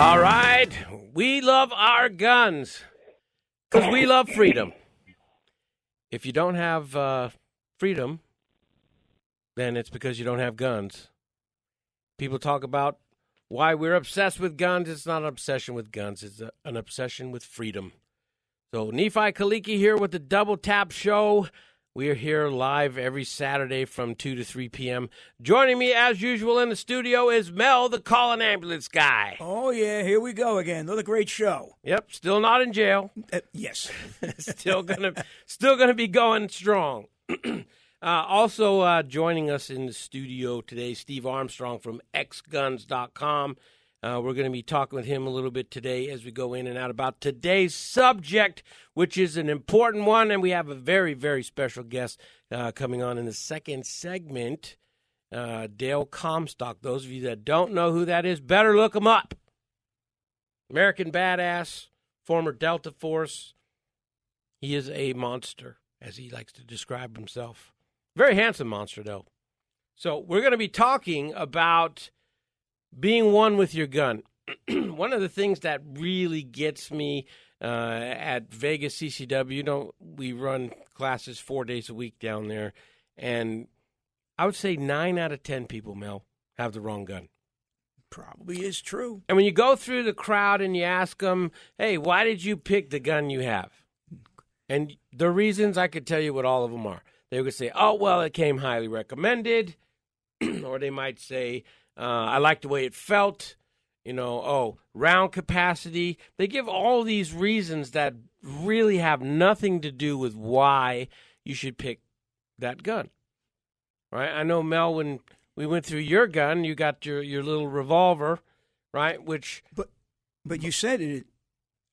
All right. We love our guns because we love freedom. If you don't have freedom, then it's because you don't have guns. People talk about why we're obsessed with guns. It's not an obsession with guns. It's an obsession with freedom. So Nephi Kaliki here with the Double Tap Show. We are here live every Saturday from 2 to 3 p.m. Joining me, as usual, in the studio is Mel, the call an ambulance guy. Oh, yeah, here we go again. Another great show. Yep, still not in jail. Yes. still gonna be going strong. Also joining us in the studio today, Steve Armstrong from xguns.com. We're going to be talking with him a little bit today as we go in and out about today's subject, which is an important one, and we have a very, very special guest coming on in the second segment, Dale Comstock. Those of you that don't know who that is, better look him up. American badass, former Delta Force. He is a monster, as he likes to describe himself. Very handsome monster, though. So we're going to be talking about being one with your gun. One of the things that really gets me at Vegas CCW, we run classes 4 days a week down there, and I would say 9 out of 10 people, Mel, have the wrong gun. Probably is true. And when you go through the crowd and you ask them, hey, why did you pick the gun you have? And the reasons, I could tell you what all of them are. They would say, oh, well, it came highly recommended. Or they might say, I like the way it felt, round capacity. They give all these reasons that really have nothing to do with why you should pick that gun, right? I know, Mel, when we went through your gun, you got your little revolver, right? But you said it.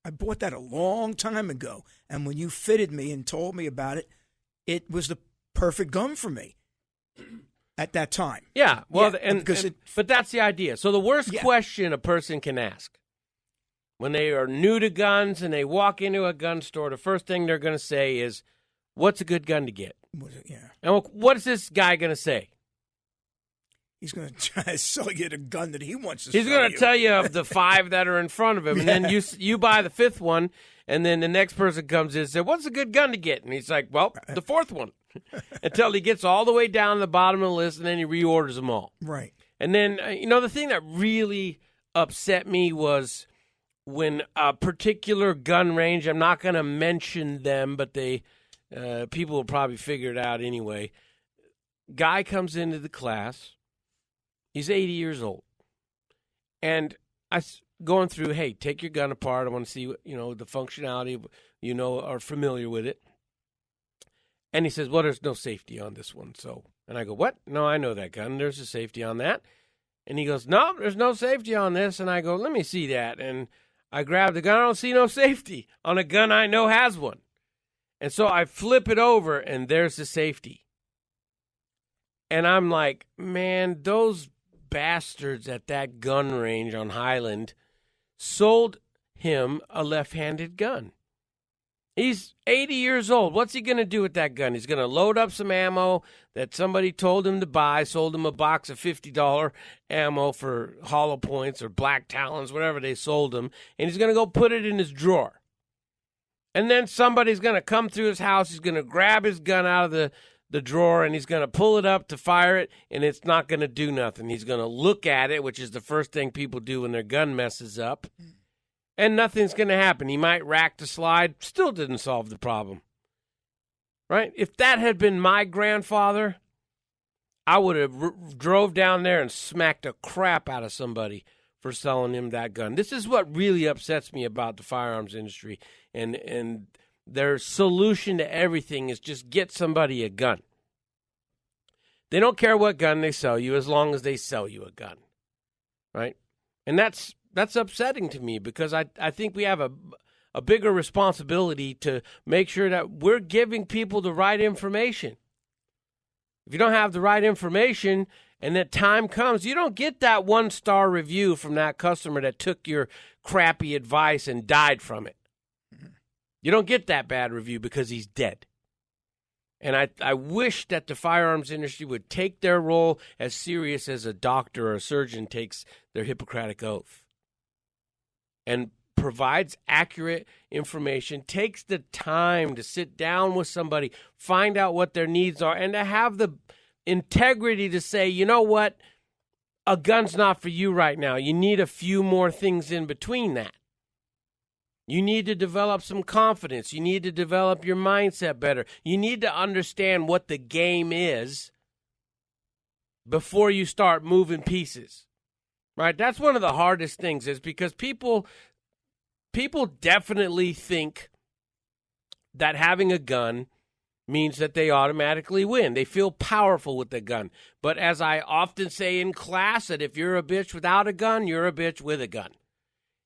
I bought that a long time ago, and when you fitted me and told me about it, it was the perfect gun for me. At that time. Yeah, well, but that's the idea. So the worst question a person can ask when they are new to guns and they walk into a gun store, the first thing they're going to say is, what's a good gun to get? Yeah. And what is this guy going to say? He's going to try to sell you the gun that he wants to sell you. He's going to tell you of the 5 that are in front of him, and then you buy the 5th one, and then the next person comes in and says, what's a good gun to get? And he's like, well, the 4th one. Until he gets all the way down the bottom of the list, and then he reorders them all. Right. And then, the thing that really upset me was when a particular gun range, I'm not going to mention them, but people will probably figure it out anyway. Guy comes into the class. He's 80 years old. And I going through, hey, take your gun apart. I want to see, the functionality, are familiar with it. And he says, well, there's no safety on this one. And I go, what? No, I know that gun. There's a safety on that. And he goes, no, there's no safety on this. And I go, let me see that. And I grab the gun. I don't see no safety on a gun I know has one. And so I flip it over, and there's the safety. And I'm like, man, those bastards at that gun range on Highland sold him a left-handed gun. He's 80 years old. What's he going to do with that gun? He's going to load up some ammo that somebody told him to buy, sold him a box of $50 ammo for hollow points or black talons, whatever they sold him, and he's going to go put it in his drawer. And then somebody's going to come through his house. He's going to grab his gun out of the drawer, and he's going to pull it up to fire it, and it's not going to do nothing. He's going to look at it, which is the first thing people do when their gun messes up. And nothing's going to happen. He might rack the slide. Still didn't solve the problem. Right? If that had been my grandfather, I would have drove down there and smacked the crap out of somebody for selling him that gun. This is what really upsets me about the firearms industry. And their solution to everything is just get somebody a gun. They don't care what gun they sell you as long as they sell you a gun. Right? And that's upsetting to me because I think we have a bigger responsibility to make sure that we're giving people the right information. If you don't have the right information and that time comes, you don't get that 1-star review from that customer that took your crappy advice and died from it. You don't get that bad review because he's dead. And I wish that the firearms industry would take their role as serious as a doctor or a surgeon takes their Hippocratic oath. and provides accurate information, takes the time to sit down with somebody, find out what their needs are, and to have the integrity to say, you know what, a gun's not for you right now. You need a few more things in between that. You need to develop some confidence. You need to develop your mindset better. You need to understand what the game is before you start moving pieces. Right? That's one of the hardest things, is because people definitely think that having a gun means that they automatically win. They feel powerful with the gun. But as I often say in class, that if you're a bitch without a gun, you're a bitch with a gun.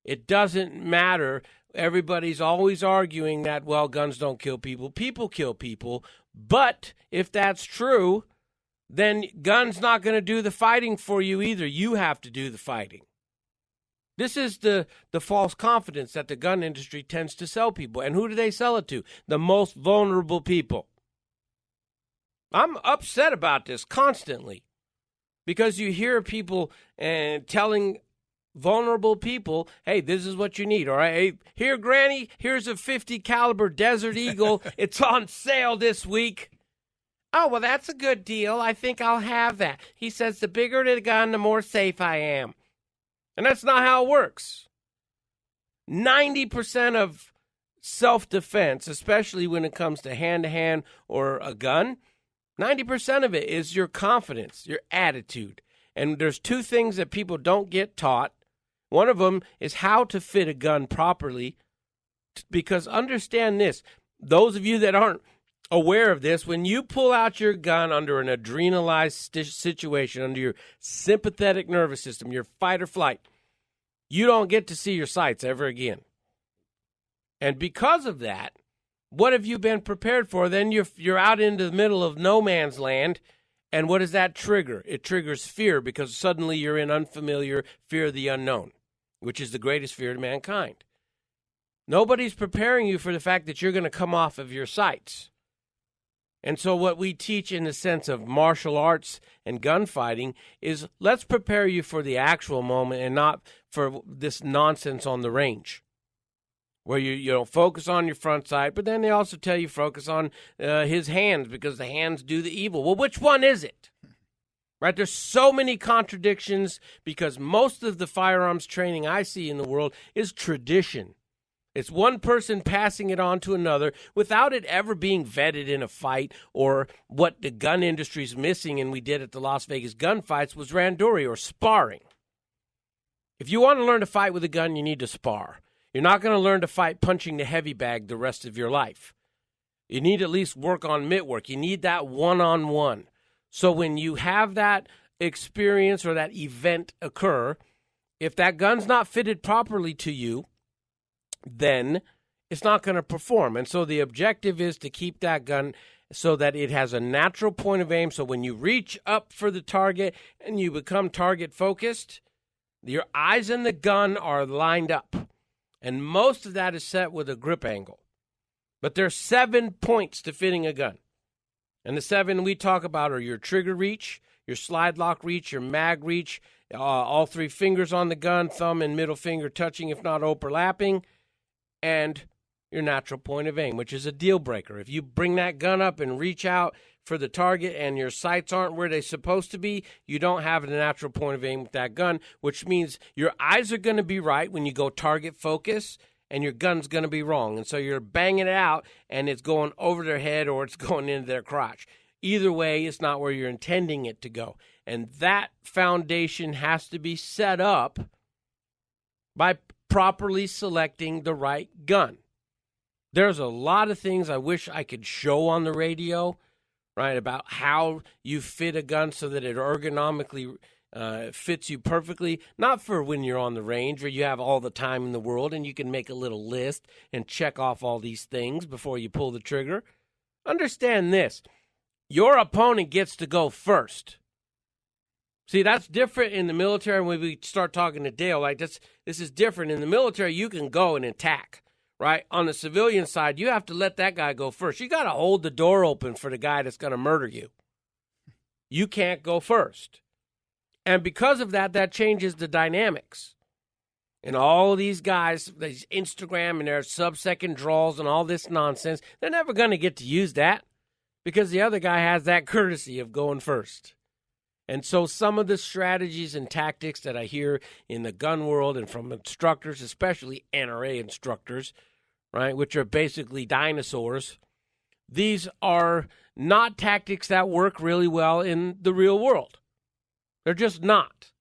It doesn't matter. Everybody's always arguing that, well, guns don't kill people. People kill people. But if that's true, then guns not going to do the fighting for you either. You have to do the fighting. This is the false confidence that the gun industry tends to sell people. And who do they sell it to? The most vulnerable people. I'm upset about this constantly because you hear people telling vulnerable people, hey, this is what you need, all right? Hey, here, Granny, here's a .50 caliber Desert Eagle. It's on sale this week. Oh, well, that's a good deal. I think I'll have that. He says the bigger the gun, the more safe I am. And that's not how it works. 90% of self-defense, especially when it comes to hand-to-hand or a gun, 90% of it is your confidence, your attitude. And there's two things that people don't get taught. One of them is how to fit a gun properly. Because understand this, those of you that aren't aware of this, when you pull out your gun under an adrenalized situation, under your sympathetic nervous system, your fight or flight, you don't get to see your sights ever again. And because of that, what have you been prepared for? Then you're out into the middle of no man's land, and what does that trigger? It triggers fear, because suddenly you're in unfamiliar, fear of the unknown, which is the greatest fear to mankind. Nobody's preparing you for the fact that you're going to come off of your sights. And so what we teach in the sense of martial arts and gunfighting is let's prepare you for the actual moment and not for this nonsense on the range, where you focus on your front sight, but then they also tell you focus on his hands because the hands do the evil. Well, which one is it? Right? There's so many contradictions because most of the firearms training I see in the world is tradition. It's one person passing it on to another without it ever being vetted in a fight, or what the gun industry's missing, and we did at the Las Vegas gunfights, was randori, or sparring. If you want to learn to fight with a gun, you need to spar. You're not going to learn to fight punching the heavy bag the rest of your life. You need to at least work on mitt work. You need that one-on-one. So when you have that experience or that event occur, if that gun's not fitted properly to you, then it's not going to perform. And so the objective is to keep that gun so that it has a natural point of aim. So when you reach up for the target and you become target focused, your eyes and the gun are lined up. And most of that is set with a grip angle. But there's 7 points to fitting a gun. And the 7 we talk about are your trigger reach, your slide lock reach, your mag reach, all 3 fingers on the gun, thumb and middle finger touching, if not overlapping, and your natural point of aim, which is a deal breaker. If you bring that gun up and reach out for the target and your sights aren't where they're supposed to be, you don't have a natural point of aim with that gun, which means your eyes are going to be right when you go target focus, and your gun's going to be wrong. And so you're banging it out, and it's going over their head or it's going into their crotch. Either way, it's not where you're intending it to go. And that foundation has to be set up by properly selecting the right gun. There's a lot of things I wish I could show on the radio, right, about how you fit a gun so that it ergonomically fits you perfectly, not for when you're on the range where you have all the time in the world and you can make a little list and check off all these things before you pull the trigger. Understand this. Your opponent gets to go first. See, that's different in the military. When we start talking to Dale, like this is different. In the military, you can go and attack, right? On the civilian side, you have to let that guy go first. You got to hold the door open for the guy that's going to murder you. You can't go first. And because of that, that changes the dynamics. And all these guys, these Instagram and their sub-second draws and all this nonsense, they're never going to get to use that because the other guy has that courtesy of going first. And so some of the strategies and tactics that I hear in the gun world and from instructors, especially NRA instructors, right, which are basically dinosaurs, these are not tactics that work really well in the real world. They're just not.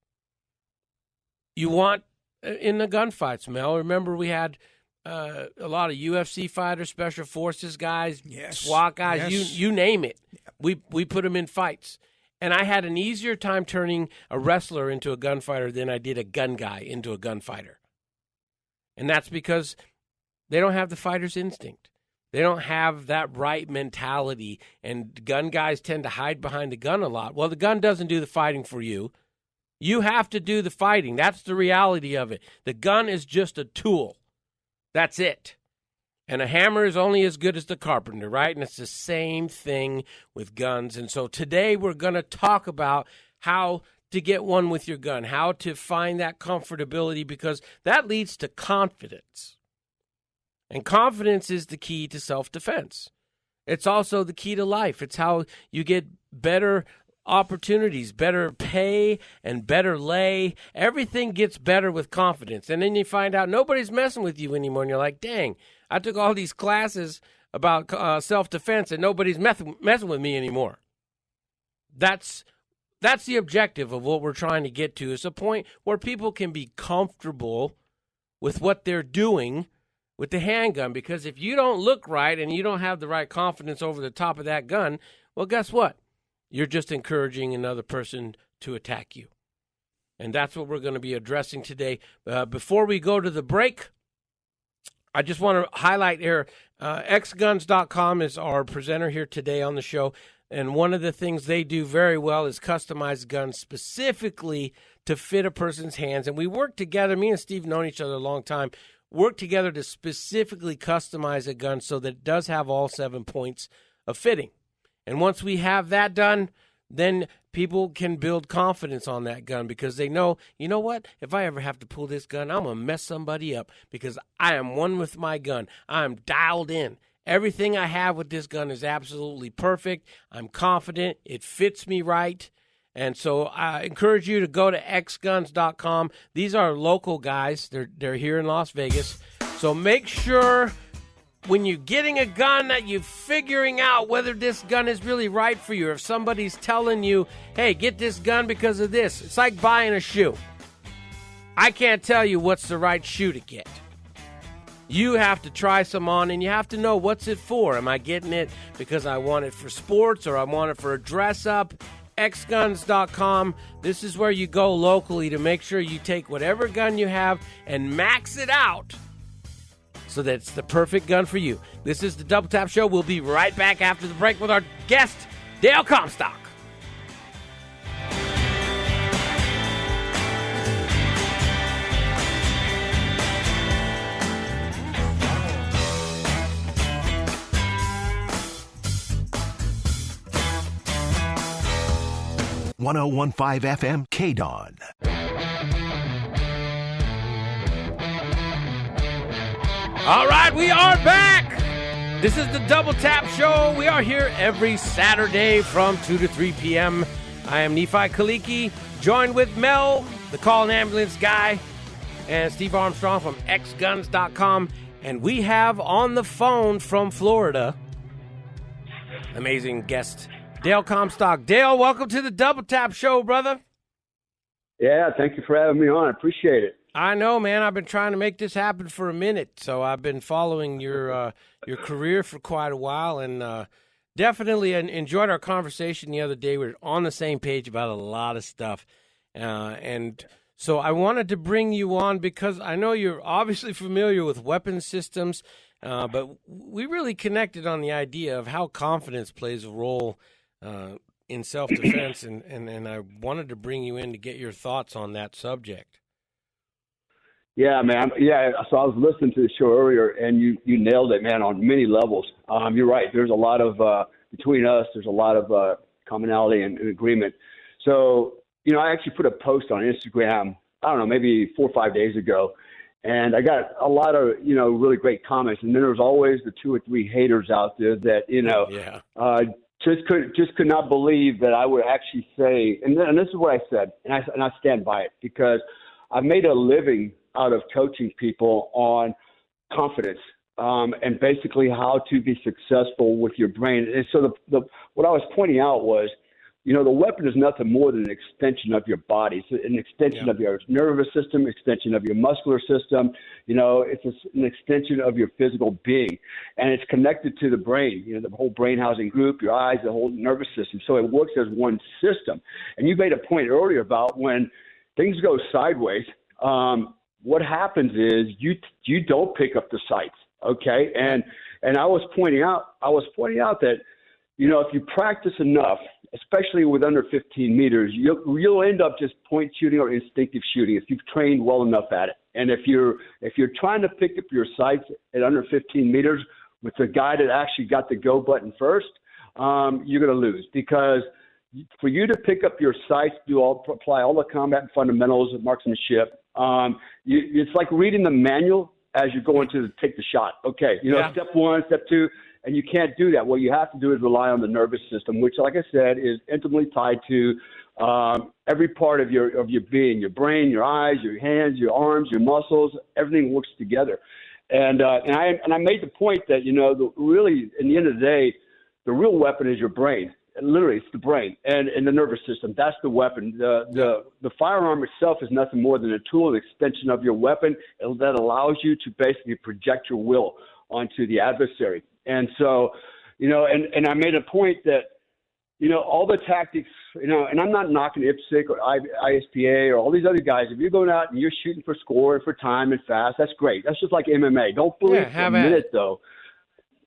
You want, in the gunfights, Mel, remember we had a lot of UFC fighters, special forces guys, SWAT guys, you name it. We put them in fights. And I had an easier time turning a wrestler into a gunfighter than I did a gun guy into a gunfighter. And that's because they don't have the fighter's instinct. They don't have that right mentality, and gun guys tend to hide behind the gun a lot. Well, the gun doesn't do the fighting for you. You have to do the fighting. That's the reality of it. The gun is just a tool. That's it. And a hammer is only as good as the carpenter, right? And it's the same thing with guns. And so today we're going to talk about how to get one with your gun, how to find that comfortability, because that leads to confidence. And confidence is the key to self-defense. It's also the key to life. It's how you get better opportunities, better pay, and better lay. Everything gets better with confidence. And then you find out nobody's messing with you anymore. And you're like, dang, I took all these classes about self-defense and nobody's messing with me anymore. That's the objective of what we're trying to get to. It's a point where people can be comfortable with what they're doing with the handgun, because if you don't look right and you don't have the right confidence over the top of that gun, well, guess what? You're just encouraging another person to attack you. And that's what we're going to be addressing today. Before we go to the break, I just want to highlight here, xguns.com is our presenter here today on the show. And one of the things they do very well is customize guns specifically to fit a person's hands. And we work together. Me and Steve known each other a long time. Work together to specifically customize a gun so that it does have all 7 points of fitting. And once we have that done, then people can build confidence on that gun because they know, you know what? If I ever have to pull this gun, I'm going to mess somebody up because I am one with my gun. I'm dialed in. Everything I have with this gun is absolutely perfect. I'm confident. It fits me right. And so I encourage you to go to xguns.com. These are local guys. They're here in Las Vegas. So make sure when you're getting a gun that you're figuring out whether this gun is really right for you. Or if somebody's telling you, hey, get this gun because of this. It's like buying a shoe. I can't tell you what's the right shoe to get. You have to try some on, and you have to know what's it for. Am I getting it because I want it for sports or I want it for a dress-up? xguns.com. This is where you go locally to make sure you take whatever gun you have and max it out so that it's the perfect gun for you. This is the Double Tap Show. We'll be right back after the break with our guest, Dale Comstock. .1015 FM KDON. All right, we are back. This is the Double Tap Show. We are here every Saturday from 2 to 3 p.m. I am Nephi Kaliki, joined with Mel, the call and ambulance guy, and Steve Armstrong from xguns.com. And we have on the phone from Florida, amazing guest, Dale Comstock. Dale, welcome to the Double Tap Show, brother. Yeah, thank you for having me on. I appreciate it. I know, man. I've been trying to make this happen for a minute, so I've been following your career for quite a while, and definitely enjoyed our conversation the other day. We were on the same page about a lot of stuff, and so I wanted to bring you on because I know you're obviously familiar with weapon systems, but we really connected on the idea of how confidence plays a role in self-defense, and I wanted to bring you in to get your thoughts on that subject. Yeah, man. Yeah, so I was listening to the show earlier, and you nailed it, man, on many levels. You're right. There's a lot of, between us, there's a lot of commonality and agreement. So, I actually put a post on Instagram, I don't know, maybe 4 or 5 days ago, And I got a lot of, really great comments. And then there's always the 2 or 3 haters out there that, just could not believe that I would actually say, and this is what I said, and I stand by it, because I've made a living out of coaching people on confidence, and basically how to be successful with your brain. And so what I was pointing out was, the weapon is nothing more than an extension of your body. It's an extension of your nervous system, extension of your muscular system. It's an extension of your physical being. And it's connected to the brain, the whole brain housing group, your eyes, the whole nervous system. So it works as one system. And you made a point earlier about when things go sideways, what happens is you don't pick up the sights, okay? And I was pointing out that, if you practice enough, especially with under 15 meters, you'll end up just point shooting or instinctive shooting if you've trained well enough at it. And if you're trying to pick up your sights at under 15 meters with the guy that actually got the go button first, you're going to lose, because for you to pick up your sights, apply all the combat fundamentals of marksmanship, it's like reading the manual as you're going to take the shot. Okay, step 1, step 2. And you can't do that. What you have to do is rely on the nervous system, which, like I said, is intimately tied to every part of your being, your brain, your eyes, your hands, your arms, your muscles. Everything works together. And I made the point that, really, in the end of the day, the real weapon is your brain. Literally, it's the brain and the nervous system. That's the weapon. The firearm itself is nothing more than a tool, an extension of your weapon that allows you to basically project your will onto the adversary. And so, and I made a point that, all the tactics, and I'm not knocking IPSC or ISPA or all these other guys. If you're going out and you're shooting for score and for time and fast, that's great. That's just like MMA. Don't believe for a minute, though,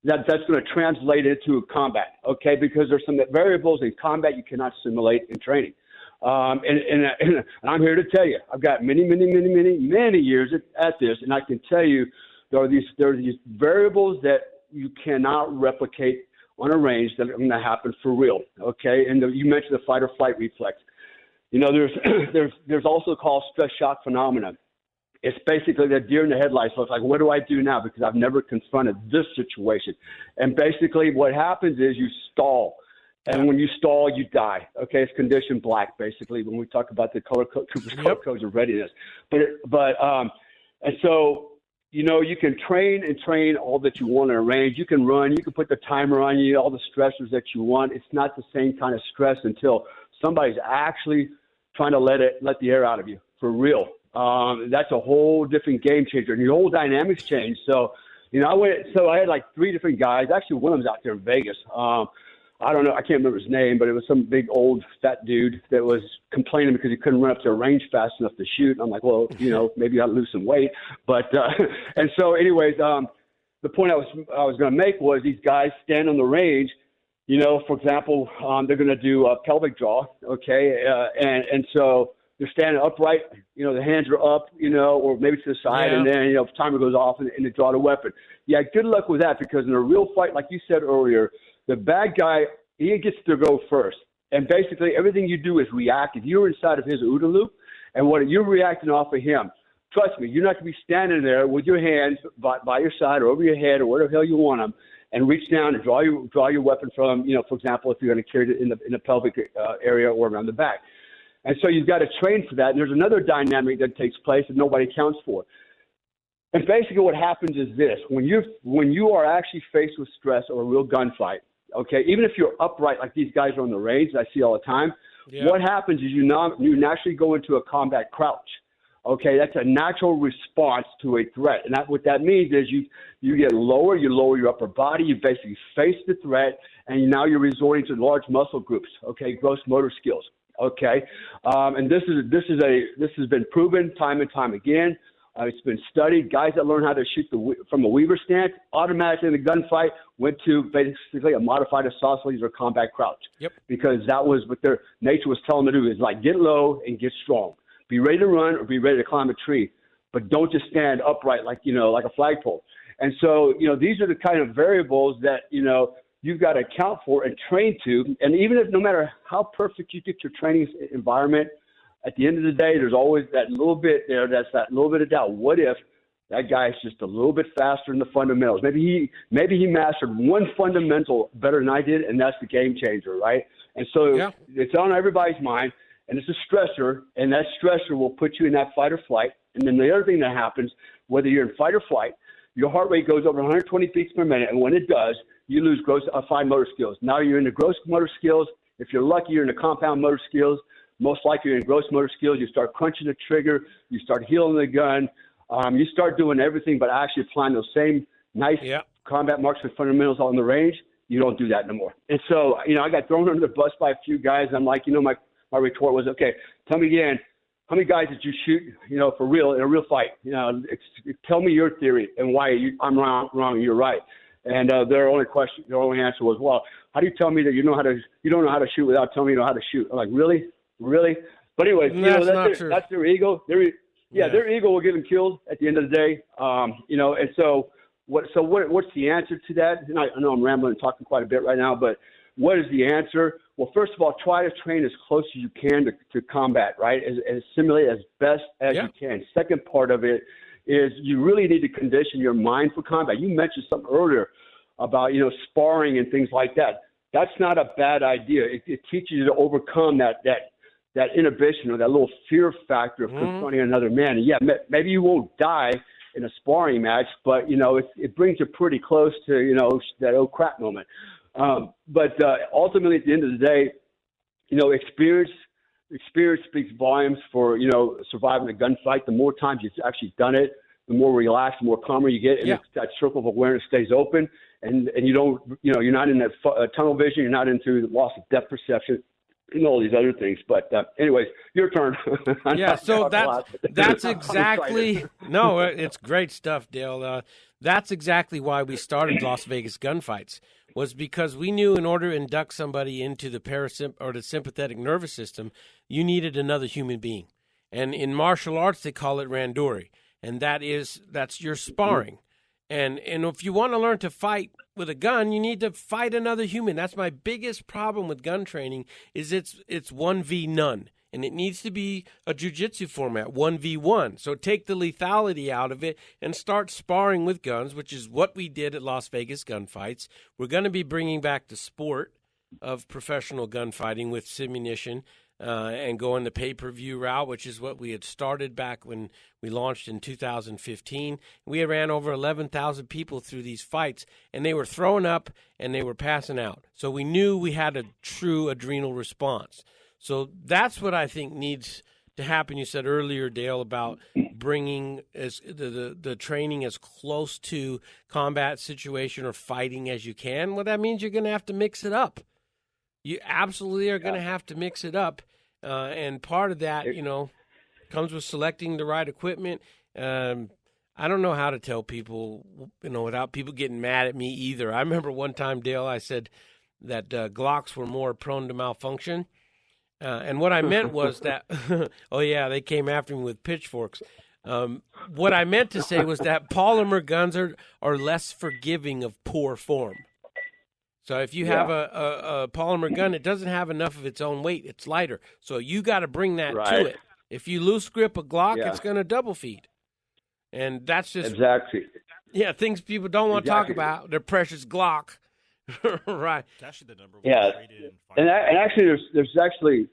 that's going to translate into combat, okay? Because there's some variables in combat you cannot simulate in training. And I'm here to tell you, I've got many years at this, and I can tell you there are these variables that you cannot replicate on a range that are going to happen for real, okay? And you mentioned the fight or flight reflex. There's also called stress shock phenomenon. It's basically the deer in the headlights. So it's like, what do I do now? Because I've never confronted this situation. And basically what happens is you stall. And when you stall, you die. Okay, it's condition black, basically, when we talk about the Cooper's color codes of readiness. And so, you can train all that you want in a range. You can run. You can put the timer on you, all the stressors that you want. It's not the same kind of stress until somebody's actually trying to let the air out of you for real. That's a whole different game changer, and your whole dynamics change. So, I had like 3 different guys. Actually, one of them's out there in Vegas. I don't know. I can't remember his name, but it was some big old fat dude that was complaining because he couldn't run up to a range fast enough to shoot. And I'm like, well, maybe I'll lose some weight. But and so, anyways, the point I was going to make was these guys stand on the range. For example, they're going to do a pelvic draw, okay, and so they're standing upright. The hands are up, or maybe to the side, and then the timer goes off and they draw the weapon. Yeah, good luck with that, because in a real fight, like you said earlier, the bad guy, he gets to go first. And basically everything you do is react. If you're inside of his OODA loop and what you're reacting off of him, trust me, you're not going to be standing there with your hands by your side or over your head or whatever the hell you want them and reach down and draw your weapon from, for example, if you're going to carry it in the pelvic area or around the back. And so you've got to train for that. And there's another dynamic that takes place that nobody accounts for. And basically what happens is this: when you are actually faced with stress or a real gunfight, okay, even if you're upright like these guys are on the range, I see all the time, what happens is you naturally go into a combat crouch. Okay, that's a natural response to a threat. And what that means is you get lower, you lower your upper body, you basically face the threat, and now you're resorting to large muscle groups, okay, gross motor skills. Okay, and this has been proven time and time again. It's been studied. Guys that learn how to shoot from a Weaver stance automatically in the gunfight went to basically a modified isosceles or combat crouch. Yep. Because that was what their nature was telling them to do, is like get low and get strong. Be ready to run or be ready to climb a tree, but don't just stand upright like a flagpole. And so, these are the kind of variables that, you've got to account for and train to. And even if, no matter how perfect you get your training environment, at the end of the day, there's always that little bit there. That's that little bit of doubt. What if that guy's just a little bit faster in the fundamentals. Maybe he mastered one fundamental better than I did, and that's the game changer, right? And so it's on everybody's mind, and it's a stressor, and that stressor will put you in that fight or flight. And then the other thing that happens, whether you're in fight or flight, your heart rate goes over 120 beats per minute, and when it does, you lose fine motor skills. Now you're in the gross motor skills. If you're lucky, you're in the compound motor skills. Most likely you're in gross motor skills. You start crunching the trigger. You start healing the gun. You start doing everything but actually applying those same nice combat marksman fundamentals on the range. You don't do that no more. And so, I got thrown under the bus by a few guys. I'm like, my retort was, okay, tell me again, how many guys did you shoot, for real, in a real fight? Tell me your theory and why I'm wrong and you're right. And their only answer was, well, how do you tell me that you don't know how to shoot without telling me you know how to shoot? I'm like, really? But anyways, that's their ego. Their ego will get them killed at the end of the day. And so what's the answer to that? And I know I'm rambling and talking quite a bit right now, but what is the answer? Well, first of all, try to train as close as you can to combat, right? As simulate as best as you can. Second part of it is you really need to condition your mind for combat. You mentioned something earlier about, sparring and things like that. That's not a bad idea. It teaches you to overcome that inhibition or that little fear factor of confronting another man. And maybe you won't die in a sparring match, but, it brings you pretty close to, that oh crap moment. But ultimately, at the end of the day, experience speaks volumes for, surviving a gunfight. The more times you've actually done it, the more relaxed, the more calmer you get, and that circle of awareness stays open, and you don't, you're not in that tunnel vision, you're not into the loss of depth perception, and all these other things. But anyways, your turn. So that's exactly no, it's great stuff, Dale. That's exactly why we started Las Vegas Gunfights, was because we knew in order to induct somebody into the the sympathetic nervous system, you needed another human being. And in martial arts, they call it randori, and that's your sparring. And if you want to learn to fight with a gun, you need to fight another human. That's my biggest problem with gun training is it's 1v none. And it needs to be a jiu-jitsu format, 1v1. So take the lethality out of it and start sparring with guns, which is what we did at Las Vegas Gunfights. We're going to be bringing back the sport of professional gunfighting with simunition and going the pay-per-view route, which is what we had started back when we launched in 2015. We ran over 11,000 people through these fights, and they were throwing up and they were passing out. So we knew we had a true adrenal response. So that's what I think needs to happen. You said earlier, Dale, about bringing the training as close to combat situation or fighting as you can. Well, that means you're going to have to mix it up. You absolutely are going to have to mix it up. And part of that, comes with selecting the right equipment. I don't know how to tell people, without people getting mad at me either. I remember one time, Dale, I said that Glocks were more prone to malfunction. And what I meant was that, they came after me with pitchforks. What I meant to say was that polymer guns are less forgiving of poor form. So if you have a polymer gun, it doesn't have enough of its own weight. It's lighter. So you got to bring that to it. If you loose grip a Glock, it's going to double feed. And that's just things people don't want to talk about. Their precious Glock. Right. It's actually the number one rated in and actually, there's actually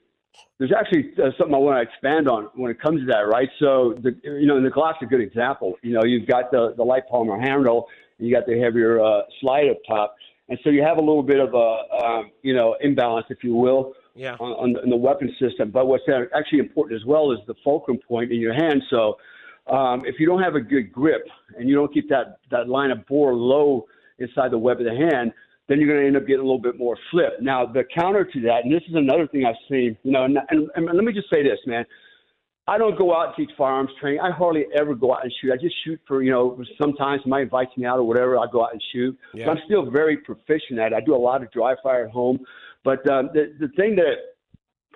something I want to expand on when it comes to that, right? So the Glock's a good example. You've got the light polymer handle, and you got the heavier slide up top, and so you have a little bit of a imbalance, if you will, on the weapon system. But what's actually important as well is the fulcrum point in your hand. So if you don't have a good grip and you don't keep that line of bore low inside the web of the hand, then you're going to end up getting a little bit more flip. Now, the counter to that, and this is another thing I've seen, and let me just say this, man. I don't go out and teach firearms training. I hardly ever go out and shoot. I just shoot for, sometimes somebody invites me out or whatever, I go out and shoot. Yeah. But I'm still very proficient at it. I do a lot of dry fire at home. But the thing that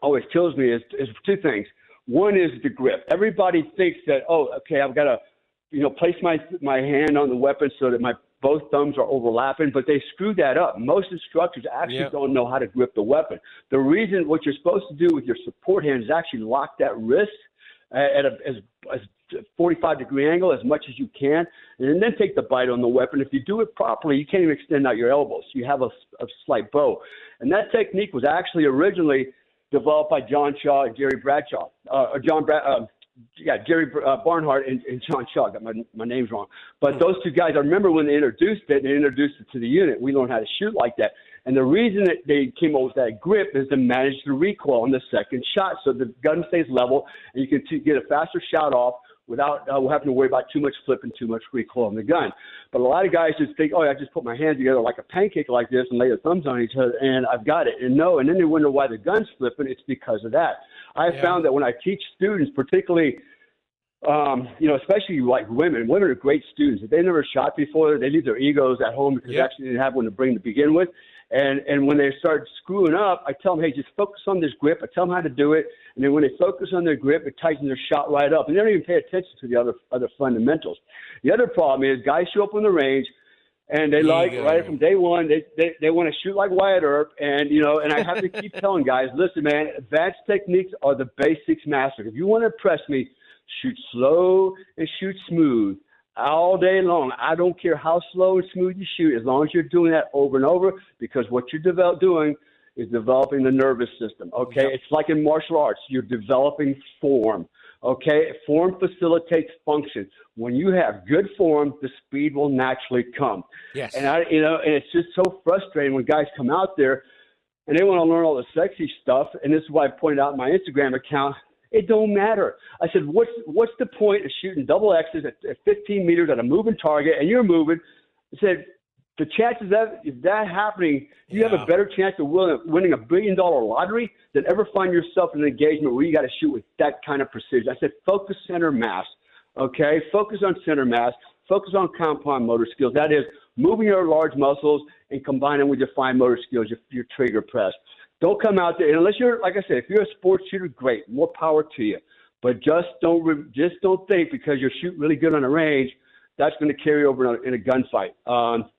always kills me is two things. One is the grip. Everybody thinks that, I've got to, place my hand on the weapon so that both thumbs are overlapping, but they screw that up. Most instructors actually don't know how to grip the weapon. The reason what you're supposed to do with your support hand is actually lock that wrist at as 45-degree angle as much as you can, and then take the bite on the weapon. If you do it properly, you can't even extend out your elbows. You have a slight bow. And that technique was actually originally developed by John Shaw and Jerry Bradshaw, Jerry Barnhart and John Shaw. Got my names wrong. But those two guys, I remember when they introduced it to the unit. We learned how to shoot like that. And the reason that they came up with that grip is to manage the recoil on the second shot, so the gun stays level and you can get a faster shot off without having to worry about too much flip and too much recoil on the gun. But a lot of guys just think, I just put my hands together like a pancake like this and lay the thumbs on each other and I've got it. And no, and then they wonder why the gun's flipping. It's because of that. I found that when I teach students, particularly, especially like women are great students. If they never shot before, they leave their egos at home because they actually didn't have one to bring to begin with. And when they start screwing up, I tell them, hey, just focus on this grip. I tell them how to do it. And then when they focus on their grip, it tightens their shot right up. And they don't even pay attention to the other fundamentals. The other problem is guys show up on the range and they right from day one, they want to shoot like Wyatt Earp. And, and I have to keep telling guys, listen, man, advanced techniques are the basics mastered. If you want to impress me, shoot slow and shoot smooth all day long. I don't care how slow and smooth you shoot, as long as you're doing that over and over, because what you're doing is developing the nervous system, okay? Yep. It's like in martial arts. You're developing form, okay? Form facilitates function. When you have good form, the speed will naturally come. Yes. And, and it's just so frustrating when guys come out there and they want to learn all the sexy stuff, and this is why I pointed out in my Instagram account, it don't matter. I said, what's the point of shooting double X's at 15 meters at a moving target and you're moving? I said, the chances of that happening, you have a better chance of winning $1 billion lottery than ever find yourself in an engagement where you got to shoot with that kind of precision. I said, focus center mass, okay? Focus on center mass. Focus on compound motor skills. That is, moving your large muscles and combining with your fine motor skills, your trigger press. Don't come out there, unless you're, like I said, if you're a sports shooter, great, more power to you. But just don't think because you're shooting really good on a range, that's going to carry over in a gunfight.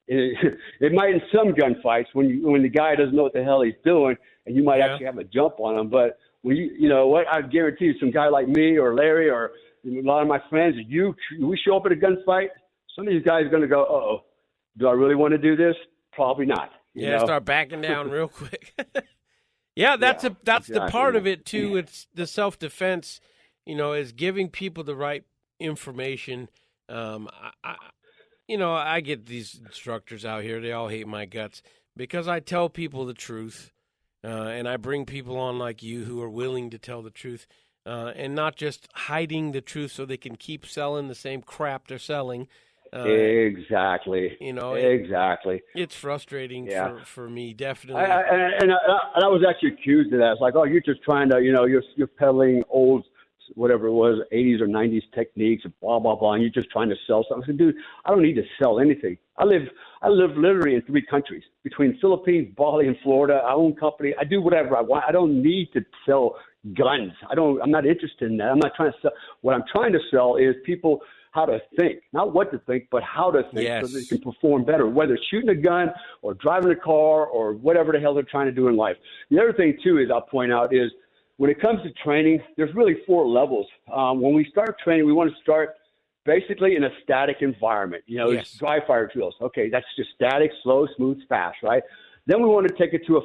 It might in some gunfights when the guy doesn't know what the hell he's doing, and you might actually have a jump on him. But when I guarantee you, some guy like me or Larry or a lot of my friends, we show up at a gunfight, some of these guys are going to go, uh-oh, do I really want to do this? Probably not. Start backing down real quick. That's exactly. The part of it too. It's the self-defense, is giving people the right information. I get these instructors out here. They all hate my guts because I tell people the truth, and I bring people on like you who are willing to tell the truth, and not just hiding the truth so they can keep selling the same crap they're selling. Exactly. Exactly. It's frustrating for me, definitely. And I was actually accused of that. It's like, oh, you're just trying to, you're peddling old, whatever it was, 80s or 90s techniques, blah, blah, blah, and you're just trying to sell something. I said, dude, I don't need to sell anything. I live literally in 3 countries, between Philippines, Bali, and Florida. I own company. I do whatever I want. I don't need to sell guns. I'm not interested in that. I'm not trying to sell. What I'm trying to sell is people how to think, not what to think, but how to think so they can perform better, whether it's shooting a gun or driving a car or whatever the hell they're trying to do in life. The other thing, too, is I'll point out is when it comes to training, there's really 4 levels. When we start training, we want to start basically in a static environment. It's dry fire drills. Okay, that's just static, slow, smooth, fast, right? Then we want to take it to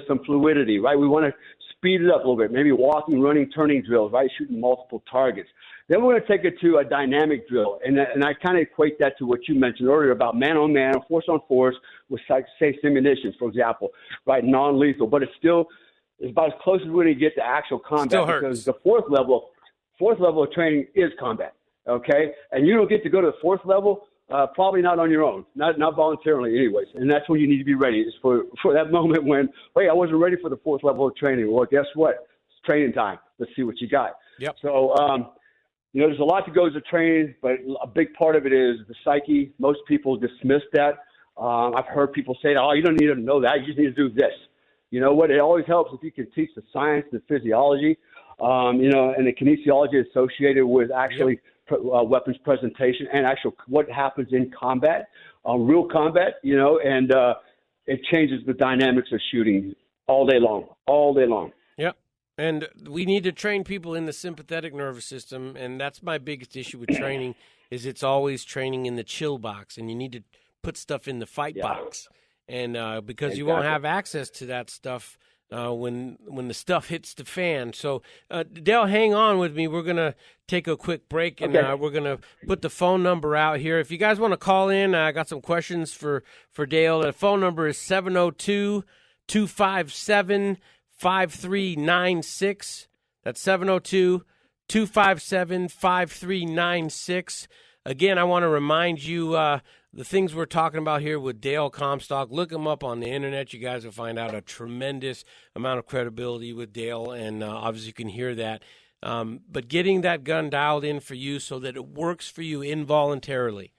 some fluidity, right? We want to speed it up a little bit, maybe walking, running, turning drills, right? Shooting multiple targets. Then we're going to take it to a dynamic drill. And I kind of equate that to what you mentioned earlier about man-on-man, force-on-force with, say, simunitions, for example, right? Non-lethal. But it's about as close as we're going to get to actual combat because the fourth level of training is combat, okay? And you don't get to go to the 4th level, probably not on your own, not voluntarily anyways. And that's when you need to be ready, is for that moment when, wait, I wasn't ready for the 4th level of training. Well, guess what? It's training time. Let's see what you got. Yep. So, there's a lot that goes to training, but a big part of it is the psyche. Most people dismiss that. I've heard people say, oh, you don't need to know that. You just need to do this. You know what? It always helps if you can teach the science, the physiology, and the kinesiology associated with actually weapons presentation and actual what happens in combat, real combat, and it changes the dynamics of shooting all day long. Yep. And we need to train people in the sympathetic nervous system, and that's my biggest issue with training is it's always training in the chill box, and you need to put stuff in the fight box. And because you won't have access to that stuff when the stuff hits the fan. So, Dale, hang on with me. We're going to take a quick break, and we're going to put the phone number out here. If you guys want to call in, I got some questions for Dale. The phone number is 702-257-5396. That's 702-257-5396. Again, I want to remind you the things we're talking about here with Dale Comstock. Look him up on the internet. You guys will find out a tremendous amount of credibility with Dale, and obviously you can hear that. But getting that gun dialed in for you so that it works for you involuntarily,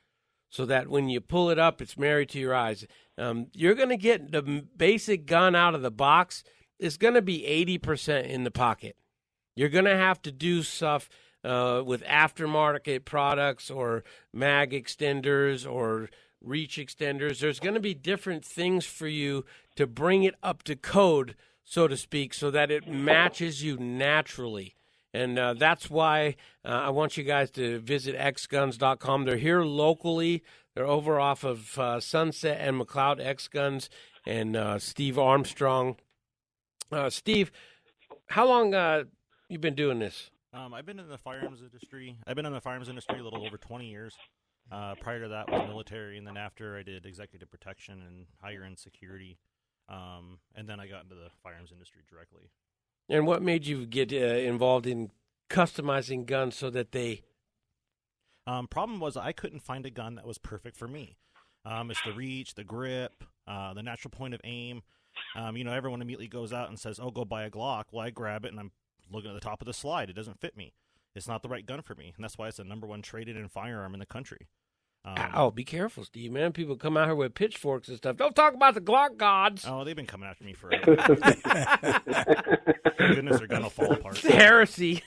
so that when you pull it up, it's married to your eyes. You're going to get the basic gun out of the box. It's going to be 80% in the pocket. You're going to have to do stuff with aftermarket products or mag extenders or reach extenders. There's going to be different things for you to bring it up to code, so to speak, so that it matches you naturally. And that's why I want you guys to visit xguns.com. They're here locally. They're over off of Sunset and McLeod, X-Guns, and Steve Armstrong. Steve, how long you been doing this? I've been in the firearms industry. I've been in the firearms industry a little over 20 years. Prior to that was military, and then after I did executive protection and higher-end security, and then I got into the firearms industry directly. And what made you get involved in customizing guns so that they... Problem was I couldn't find a gun that was perfect for me. It's the reach, the grip, the natural point of aim. Everyone immediately goes out and says, oh, go buy a Glock. Well, I grab it, and I'm looking at the top of the slide. It doesn't fit me. It's not the right gun for me, and that's why it's the number one traded-in firearm in the country. Be careful, Steve, man. People come out here with pitchforks and stuff. Don't talk about the Glock gods. Oh, they've been coming after me forever. Thank goodness they're going to fall apart. It's heresy.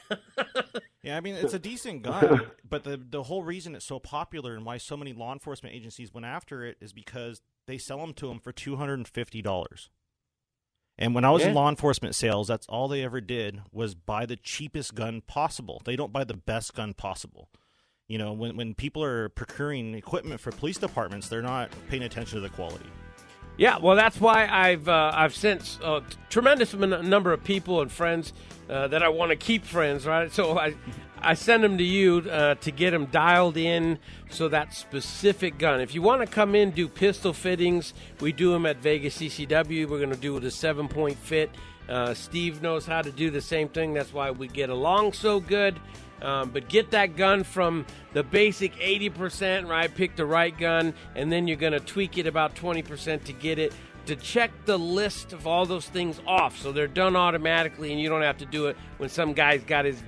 Yeah, I mean, it's a decent gun, but the whole reason it's so popular and why so many law enforcement agencies went after it is because they sell them to them for $250. And when I was in law enforcement sales, that's all they ever did was buy the cheapest gun possible. They don't buy the best gun possible. You know, when people are procuring equipment for police departments, they're not paying attention to the quality. Yeah, well, that's why I've sent a tremendous number of people and friends that I want to keep friends, right? So I send them to you to get them dialed in so that specific gun. If you want to come in, do pistol fittings, we do them at Vegas CCW. We're going to do it a 7-point fit. Steve knows how to do the same thing. That's why we get along so good. But get that gun from the basic 80%, right? Pick the right gun, and then you're going to tweak it about 20% to get it to check the list of all those things off, so they're done automatically, and you don't have to do it when some guy's got his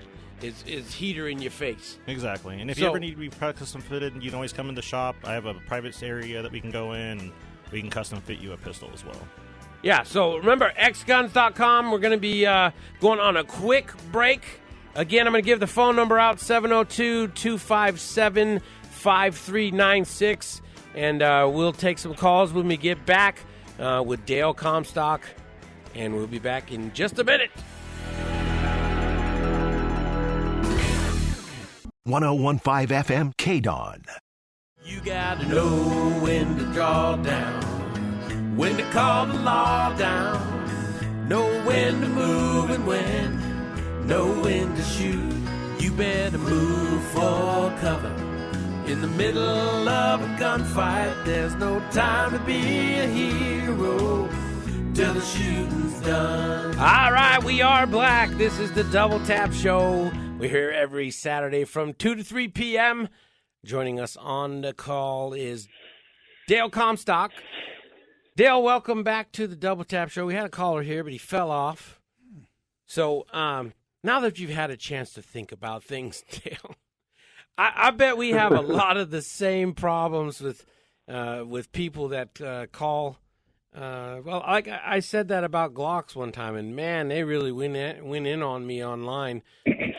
heater in your face. Exactly. And if you ever need to be custom fitted, you can always come in the shop. I have a private area that we can go in, and we can custom fit you a pistol as well. Yeah, so remember, xguns.com. We're going to be going on a quick break. Again, I'm going to give the phone number out, 702-257-5396, and we'll take some calls when we get back with Dale Comstock, and we'll be back in just a minute. 101.5 FM KDON. You got to know when to draw down, when to call the law down, know when to move and when. Know when to shoot, you better move for cover. In the middle of a gunfight, there's no time to be a hero till the shooting's done. All right, we are black. This is the Double Tap Show. We're here every Saturday from 2 to 3 p.m. Joining us on the call is Dale Comstock. Dale, welcome back to the Double Tap Show. We had a caller here, but he fell off. So, now that you've had a chance to think about things, Dale, I bet we have a lot of the same problems with people that call. Well, like I said that about Glocks one time, and man, they really went in on me online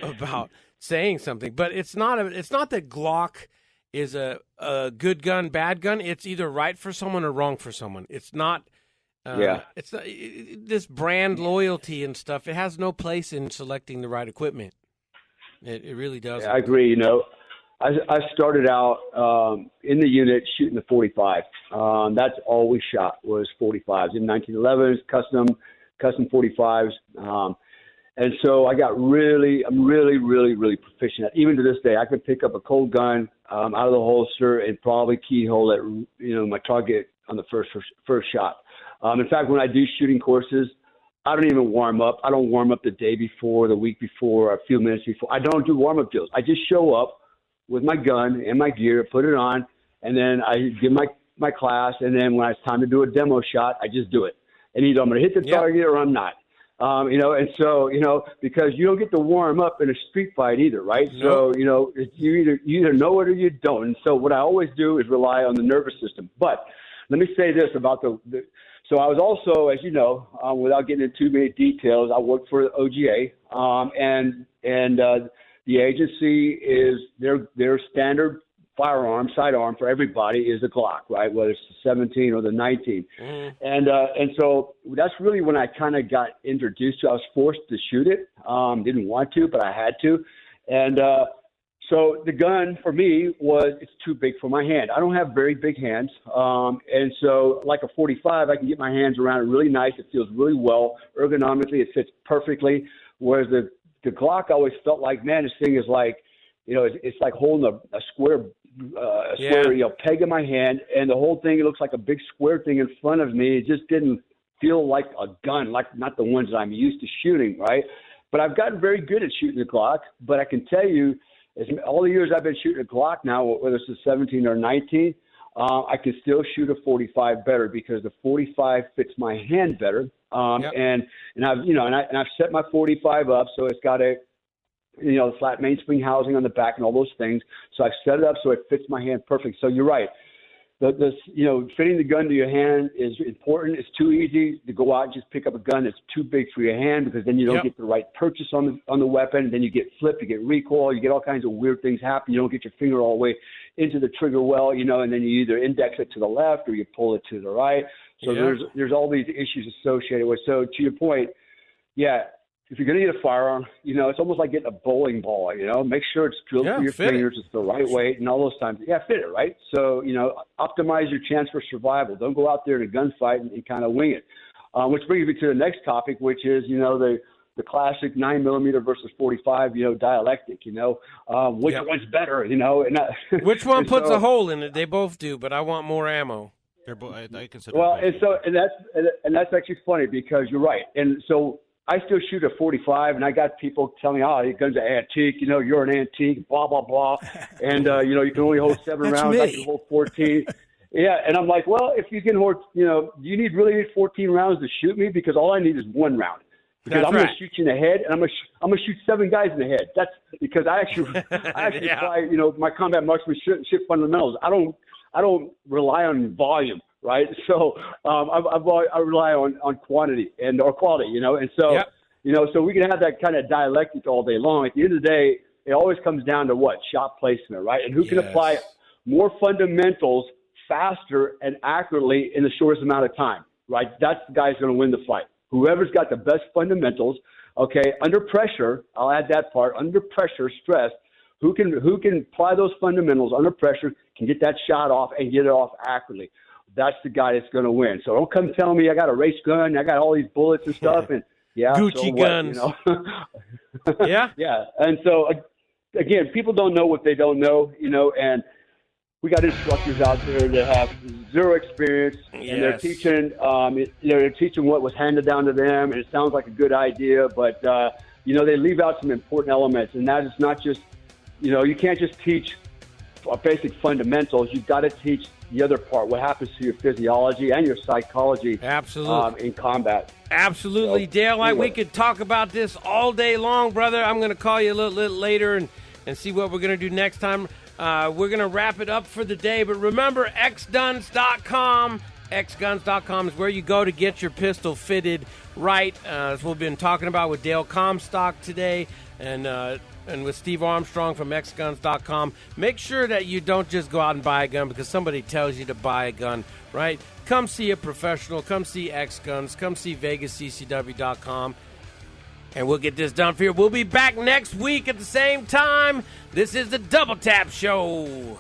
about saying something. But it's not that Glock is a good gun, bad gun. It's either right for someone or wrong for someone. It's not It's this brand loyalty and stuff. It has no place in selecting the right equipment. It really doesn't. Yeah, I agree. I started out in the unit shooting the 45. That's all we shot was 45s in 1911s, custom 45s. And so I'm really, really proficient at. Even to this day, I can pick up a cold gun out of the holster and probably keyhole it, my target on the first shot. In fact, when I do shooting courses, I don't even warm up. I don't warm up the day before, the week before, a few minutes before. I don't do warm up drills. I just show up with my gun and my gear, put it on, and then I give my class. And then when it's time to do a demo shot, I just do it. And either I'm going to hit the target or I'm not. And so, because you don't get to warm up in a street fight either, right? Nope. So, you either know it or you don't. And so what I always do is rely on the nervous system. But let me say this about so I was also, as you know, without getting into too many details, I worked for OGA, and the agency is their standard sidearm for everybody is a Glock, right? Whether it's the 17 or the 19. And so that's really when I kind of got introduced to. I was forced to shoot it. Didn't want to, but I had to. And so the gun for me it's too big for my hand. I don't have very big hands. And so like a 45, I can get my hands around it really nice. It feels really well. Ergonomically, it fits perfectly. Whereas the Glock, I always felt like, man, this thing is like, it's like holding a square peg in my hand, and the whole thing, it looks like a big square thing in front of me. It just didn't feel like a gun, like not the ones that I'm used to shooting, right? But I've gotten very good at shooting the Glock. But I can tell you, all the years I've been shooting a Glock now, whether it's a 17 or 19, I can still shoot a 45 better because the 45 fits my hand better. And I've set my 45 up so it's got a flat mainspring housing on the back and all those things. So I've set it up so it fits my hand perfect. So you're right. Fitting the gun to your hand is important. It's too easy to go out and just pick up a gun that's too big for your hand, because then you don't get the right purchase on the weapon. And then you get flipped, you get recoil, you get all kinds of weird things happen. You don't get your finger all the way into the trigger well, and then you either index it to the left or you pull it to the right. So there's all these issues associated with. So to your point, if you're going to get a firearm, it's almost like getting a bowling ball, make sure it's drilled through your fingers, it's the right weight, and all those times. Fit it, right? So, optimize your chance for survival. Don't go out there in a gunfight and kind of wing it. Which brings me to the next topic, which is, the classic 9mm versus 45, dialectic, which one's better, and which one puts a hole in it? They both do, but I want more ammo. I consider and that's actually funny because you're right. And so I still shoot a 45, and I got people telling me, your gun's an antique, you're an antique, blah, blah, blah. And, you can only hold 7 rounds, me. I can hold 14. And I'm like, well, if you can hold, do you really need 14 rounds to shoot me? Because all I need is 1 round. Because I'm going to shoot you in the head, and I'm going to shoot 7 guys in the head. That's because I actually apply, my combat marksmanship fundamentals. I don't rely on volume. Right. So I rely on quantity or quality, and so, so we can have that kind of dialectic all day long. At the end of the day, it always comes down to what? Shot placement, right? And who can apply more fundamentals faster and accurately in the shortest amount of time, right? That's the guy who's going to win the fight. Whoever's got the best fundamentals, under pressure, I'll add that part, under pressure, stress, who can apply those fundamentals under pressure, can get that shot off and get it off accurately. That's the guy that's going to win. So don't come telling me I got a race gun, I got all these bullets and stuff, and Gucci guns. Yeah. And so again, people don't know what they don't know, and we got instructors out there that have zero experience, and they're teaching, they're teaching what was handed down to them, and it sounds like a good idea, but they leave out some important elements, and that is not just, you can't just teach basic fundamentals. You've got to teach the other part, what happens to your physiology and your psychology. Absolutely. In combat. Absolutely. So, Dale, we could talk about this all day long, brother. I'm going to call you a little later and see what we're going to do next time. We're going to wrap it up for the day. But remember, xduns.com, xguns.com is where you go to get your pistol fitted right. As we've been talking about with Dale Comstock today, and with Steve Armstrong from xguns.com. Make sure that you don't just go out and buy a gun because somebody tells you to buy a gun, right? Come see a professional. Come see X-Guns. Come see VegasCCW.com. And we'll get this done for you. We'll be back next week at the same time. This is the Double Tap Show.